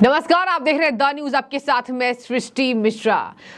नमस्कार, आप देख रहे हैं द न्यूज। आपके साथ मैं सृष्टि मिश्रा।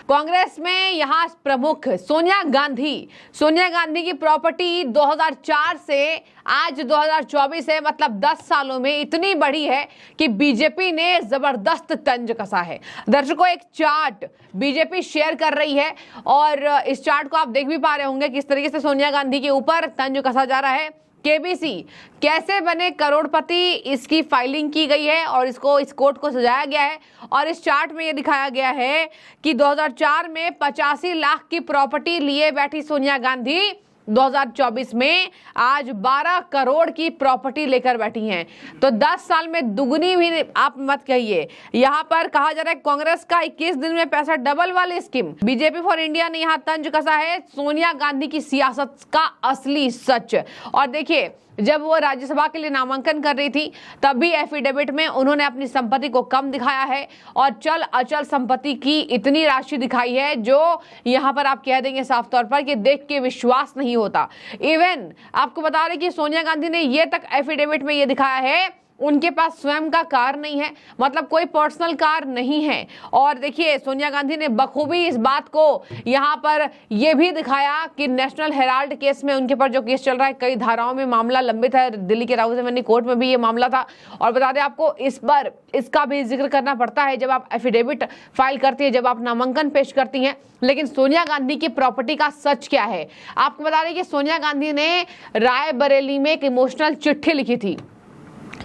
कांग्रेस में यहां प्रमुख सोनिया गांधी की प्रॉपर्टी 2004 से आज 2024 है, मतलब 10 सालों में इतनी बढ़ी है कि बीजेपी ने जबरदस्त तंज कसा है। दर्शकों, एक चार्ट बीजेपी शेयर कर रही है और इस चार्ट को आप देख भी पा रहे होंगे किस तरीके से सोनिया गांधी के ऊपर तंज कसा जा रहा है। केबीसी कैसे बने करोड़पति, इसकी फाइलिंग की गई है और इस कोट को सजाया गया है और इस चार्ट में ये दिखाया गया है कि 2004 में 85 लाख की प्रॉपर्टी लिए बैठी सोनिया गांधी 2024 में आज 12 करोड़ की प्रॉपर्टी लेकर बैठी हैं। तो 10 साल में दुगनी भी आप मत कहिए। यहाँ पर कहा जा रहा है कांग्रेस का 21 दिन में पैसा डबल वाली स्कीम। बीजेपी फॉर इंडिया ने यहाँ तंज कसा है सोनिया गांधी की सियासत का असली सच। और देखिए, जब वो राज्यसभा के लिए नामांकन कर रही थी तब भी एफिडेविट में उन्होंने अपनी संपत्ति को कम दिखाया है और चल अचल संपत्ति की इतनी राशि दिखाई है जो यहां पर आप कह देंगे साफ तौर पर कि देख के विश्वास नहीं होता। इवन आपको बता रहे कि सोनिया गांधी ने ये तक एफिडेविट में ये दिखाया है उनके पास स्वयं का कार नहीं है, मतलब कोई पर्सनल कार नहीं है। और देखिए, सोनिया गांधी ने बखूबी इस बात को यहाँ पर यह भी दिखाया कि नेशनल हेराल्ड केस में उनके पर जो केस चल रहा है, कई धाराओं में मामला लंबित है, दिल्ली के राहुल रेवन्यू कोर्ट में भी ये मामला था। और बता दें आपको, इस पर इसका भी जिक्र करना पड़ता है जब आप एफिडेविट फाइल करती है, जब आप नामांकन पेश करती हैं। लेकिन सोनिया गांधी की प्रॉपर्टी का सच क्या है, आपको बता दें कि सोनिया गांधी ने रायबरेली में एक इमोशनल चिट्ठी लिखी थी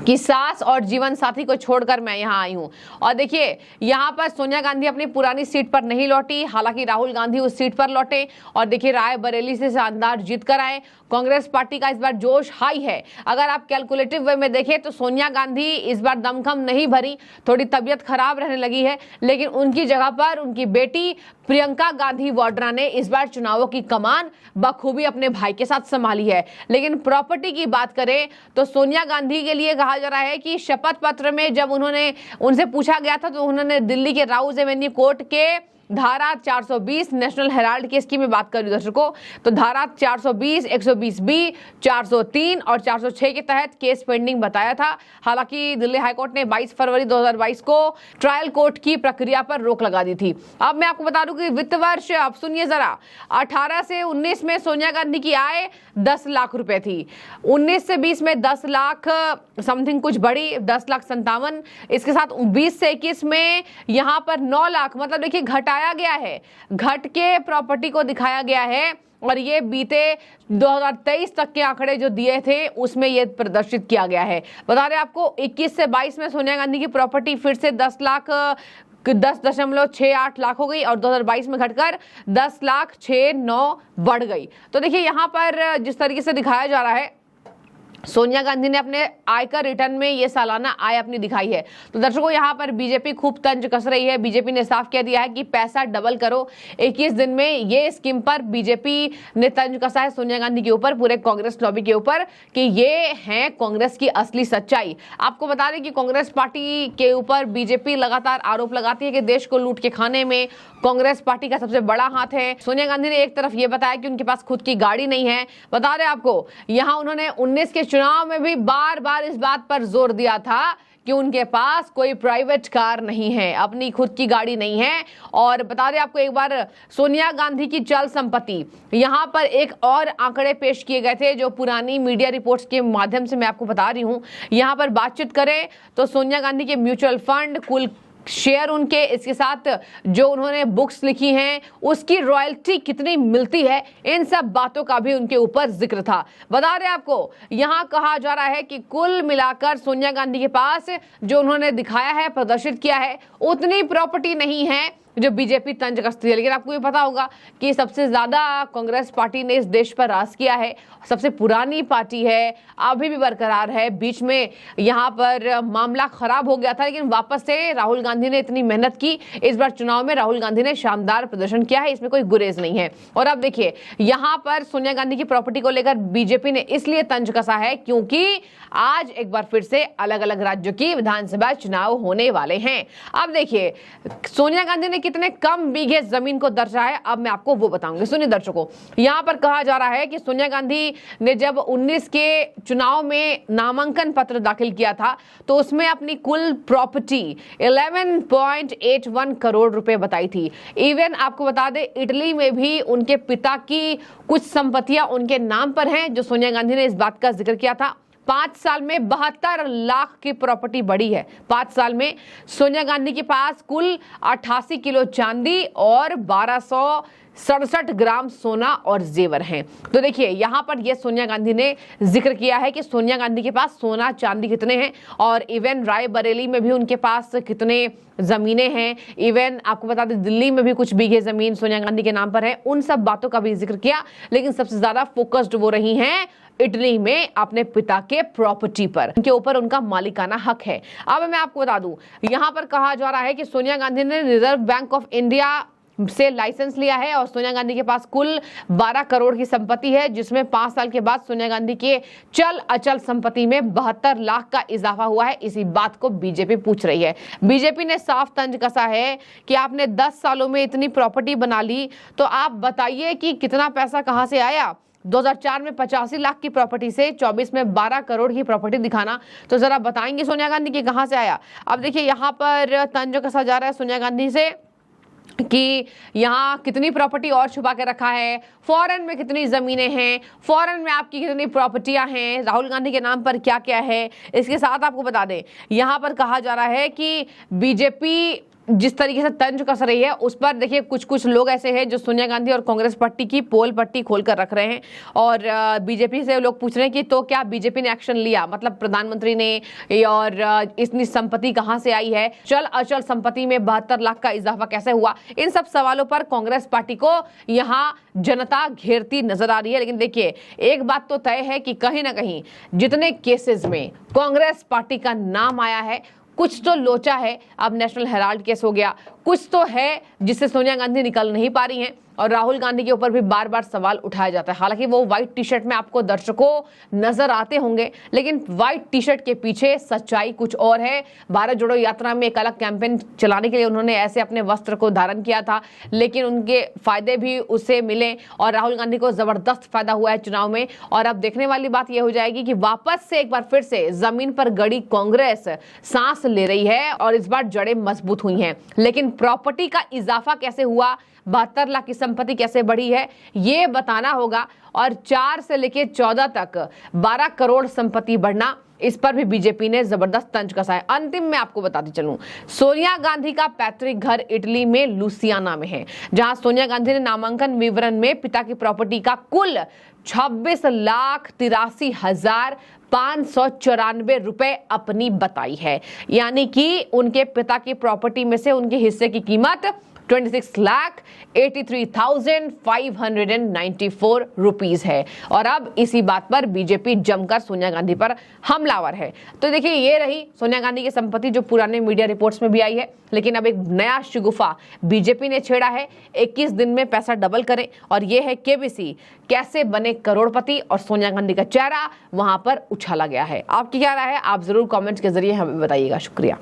कि सास और जीवन साथी को छोड़कर मैं यहाँ आई हूँ। और देखिए, यहाँ पर सोनिया गांधी अपनी पुरानी सीट पर नहीं लौटी, हालांकि राहुल गांधी उस सीट पर लौटे और देखिए रायबरेली से शानदार जीत कर आए। कांग्रेस पार्टी का इस बार जोश हाई है। अगर आप कैलकुलेटिव वे में देखें तो सोनिया गांधी इस बार दमखम नहीं भरी, थोड़ी तबीयत खराब रहने लगी है, लेकिन उनकी जगह पर उनकी बेटी प्रियंका गांधी वाड्रा ने इस बार चुनावों की कमान बखूबी अपने भाई के साथ संभाली है। लेकिन प्रॉपर्टी की बात करें तो सोनिया गांधी के लिए कहा जा रहा है कि शपथ पत्र में जब उनसे पूछा गया था तो उन्होंने दिल्ली के राहुल रेवन्यू कोर्ट के धारा 420 नेशनल हेराल्ड केस की मैं बात कर रही हूं दर्शकों, तो धारा 420, 120B, 403 और 406 के तहत केस पेंडिंग बताया था। हालांकि दिल्ली हाईकोर्ट ने 22 फरवरी 2022 को ट्रायल कोर्ट की प्रक्रिया पर रोक लगा दी थी। अब मैं आपको बता दूं कि वित्त वर्ष, आप सुनिए जरा, 18 से 19 में सोनिया गांधी की आय 10 लाख रुपए थी, 19 से 20 में 10 लाख समथिंग कुछ बड़ी, 10,57,57। इसके साथ 20 से 21 में यहाँ पर 9 लाख, मतलब देखिए घटाया गया है, घट के प्रॉपर्टी को दिखाया गया है। और ये बीते 2023 तक के आंकड़े जो दिए थे उसमें ये प्रदर्शित किया गया है। बता रहे आपको 21 से 22 में सोनिया गांधी की प्रॉपर्टी फिर से 10.68 लाख हो गई और 2022 में घटकर 10,06,9 बढ़ गई। तो देखिए, यहाँ पर जिस तरीके से दिखाया जा रहा है, सोनिया गांधी ने अपने आयकर रिटर्न में ये सालाना आय अपनी दिखाई है। तो दर्शकों, यहाँ पर बीजेपी खूब तंज कस रही है। बीजेपी ने साफ कह दिया है कि पैसा डबल करो। 21 दिन में ये स्कीम पर बीजेपी ने तंज कसा है सोनिया गांधी के ऊपर, पूरे कांग्रेस लॉबी के ऊपर, कि ये है कांग्रेस की असली सच्चाई। आपको बता दें कि कांग्रेस पार्टी के ऊपर बीजेपी लगातार आरोप लगाती है कि देश को लूट के खाने में कांग्रेस पार्टी का सबसे बड़ा हाथ है। सोनिया गांधी ने एक तरफ ये बताया कि उनके पास खुद की गाड़ी नहीं है। बता रहे आपको, यहाँ उन्होंने 19 के चुनाव में भी बार बार इस बात पर जोर दिया था कि उनके पास कोई प्राइवेट कार नहीं है, अपनी खुद की गाड़ी नहीं है। और बता दें आपको एक बार सोनिया गांधी की चल संपत्ति, यहाँ पर एक और आंकड़े पेश किए गए थे जो पुरानी मीडिया रिपोर्ट्स के माध्यम से मैं आपको बता रही हूँ। यहाँ पर बातचीत करें तो सोनिया गांधी के म्यूचुअल फंड, कुल शेयर उनके, इसके साथ जो उन्होंने बुक्स लिखी हैं उसकी रॉयल्टी कितनी मिलती है, इन सब बातों का भी उनके ऊपर जिक्र था। बता रहे आपको, यहाँ कहा जा रहा है कि कुल मिलाकर सोनिया गांधी के पास जो उन्होंने दिखाया है, प्रदर्शित किया है, उतनी प्रॉपर्टी नहीं है जो बीजेपी तंज कसती है। लेकिन आपको ये पता होगा कि सबसे ज्यादा कांग्रेस पार्टी ने इस देश पर राज किया है, सबसे पुरानी पार्टी है, अभी भी बरकरार है। बीच में यहाँ पर मामला खराब हो गया था, लेकिन वापस से राहुल गांधी ने इतनी मेहनत की। इस बार चुनाव में राहुल गांधी ने शानदार प्रदर्शन किया है, इसमें कोई गुरेज नहीं है। और अब देखिए, यहाँ पर सोनिया गांधी की प्रॉपर्टी को लेकर बीजेपी ने इसलिए तंज कसा है क्योंकि आज एक बार फिर से अलग अलग राज्यों की विधानसभा चुनाव होने वाले हैं। अब देखिए, सोनिया गांधी ने कितने कम बीघे जमीन को दर्शाया है, अब मैं आपको वो बताऊंगी। सुनिए दर्शकों, यहाँ पर कहा जा रहा है कि सोनिया गांधी ने जब 19 के चुनाव में नामांकन पत्र दाखिल किया था तो उसमें अपनी कुल प्रॉपर्टी 11.81 करोड़ रुपए बताई थी। इवन आपको बता दें, इटली में भी उनके पिता की कुछ संपत्तियां उनके नाम पर हैं, जो सोनिया गांधी ने इस बात का जिक्र किया था। 5 साल में 72 लाख की प्रॉपर्टी बढ़ी है। 5 साल में सोनिया गांधी के पास कुल 88 किलो चांदी और 1267 ग्राम सोना और जेवर हैं। तो देखिए यहाँ पर ये सोनिया गांधी ने जिक्र किया है कि सोनिया गांधी के पास सोना चांदी कितने हैं, और इवन रायबरेली में भी उनके पास कितने जमीनें हैं। इवन आपको बता दें, दिल्ली में भी कुछ बीघे जमीन सोनिया गांधी के नाम पर है। उन सब बातों का भी जिक्र किया, लेकिन सबसे ज्यादा फोकस्ड वो रही हैं इटली में अपने पिता के प्रॉपर्टी पर, उनके ऊपर उनका मालिकाना हक है। अब मैं आपको बता दूं, यहाँ पर कहा जा रहा है कि सोनिया गांधी ने रिजर्व बैंक ऑफ इंडिया से लाइसेंस लिया है और सोनिया गांधी के पास कुल 12 करोड़ की संपत्ति है, जिसमें 5 साल के बाद सोनिया गांधी के चल अचल संपत्ति में 72 लाख का इजाफा हुआ है। इसी बात को बीजेपी पूछ रही है। बीजेपी ने साफ तंज कसा है कि आपने 10 सालों में इतनी प्रॉपर्टी बना ली, तो आप बताइए कि कितना पैसा कहां से आया। 2004 में 85 लाख की प्रॉपर्टी से 24 में 12 करोड़ की प्रॉपर्टी दिखाना, तो जरा बताएंगे सोनिया गांधी की कहां से आया। अब देखिए यहाँ पर तंज कसा जा रहा है सोनिया गांधी से कि यहाँ कितनी प्रॉपर्टी और छुपा के रखा है, फॉरेन में कितनी जमीनें हैं, फॉरेन में आपकी कितनी प्रॉपर्टियां हैं, राहुल गांधी के नाम पर क्या क्या है। इसके साथ आपको बता दें, यहाँ पर कहा जा रहा है कि बीजेपी जिस तरीके से तंज कस रही है उस पर देखिए कुछ लोग ऐसे हैं जो सोनिया गांधी और कांग्रेस पार्टी की पोल पट्टी खोल कर रख रहे हैं, और बीजेपी से लोग पूछ रहे हैं कि तो क्या बीजेपी ने एक्शन लिया, मतलब प्रधानमंत्री ने, और इतनी संपत्ति कहां से आई है, चल अचल संपत्ति में 72 लाख का इजाफा कैसे हुआ। इन सब सवालों पर कांग्रेस पार्टी को यहाँ जनता घेरती नजर आ रही है। लेकिन देखिए एक बात तो तय है कि कहीं ना कहीं जितने केसेस में कांग्रेस पार्टी का नाम आया है, कुछ तो लोचा है। अब नेशनल हेराल्ड केस हो गया, कुछ तो है जिससे सोनिया गांधी निकल नहीं पा रही हैं, और राहुल गांधी के ऊपर भी बार बार सवाल उठाया जाता है। हालांकि वो व्हाइट टी शर्ट में आपको दर्शकों नजर आते होंगे, लेकिन व्हाइट टी शर्ट के पीछे सच्चाई कुछ और है। भारत जोड़ो यात्रा में एक अलग कैंपेन चलाने के लिए उन्होंने ऐसे अपने वस्त्र को धारण किया था, लेकिन उनके फायदे भी उससे मिले और राहुल गांधी को जबरदस्त फायदा हुआ है चुनाव में। और अब देखने वाली बात यह हो जाएगी कि वापस से एक बार फिर से जमीन पर गड़ी कांग्रेस सांस ले रही है और इस बार जड़ें मजबूत हुई हैं। लेकिन प्रॉपर्टी का इजाफा कैसे हुआ, 72 लाख की संपत्ति कैसे बढ़ी है, ये बताना होगा। और 4 से लेकर 14 तक 12 करोड़ संपत्ति बढ़ना, इस पर भी बीजेपी ने जबरदस्त तंज कसा है। अंतिम में आपको बताती चलूं, सोनिया गांधी का पैतृक घर इटली में लुसियाना में है, जहां सोनिया गांधी ने नामांकन विवरण में पिता की प्रॉपर्टी का कुल 26,83,594 रुपए अपनी बताई है। यानी कि उनके पिता की प्रॉपर्टी में से उनके हिस्से की कीमत 26,83,594 रुपीज है। और अब इसी बात पर बीजेपी जमकर सोनिया गांधी पर हमलावर है। तो देखिए ये रही सोनिया गांधी की संपत्ति जो पुराने मीडिया रिपोर्ट्स में भी आई है, लेकिन अब एक नया शिगुफा बीजेपी ने छेड़ा है। 21 दिन में पैसा डबल करें, और ये है केबीसी कैसे बने करोड़पति, और सोनिया गांधी का चेहरा वहां पर उछाला गया है। आपकी क्या राय है, आप जरूर कमेंट्स के जरिए हमें बताइएगा। शुक्रिया।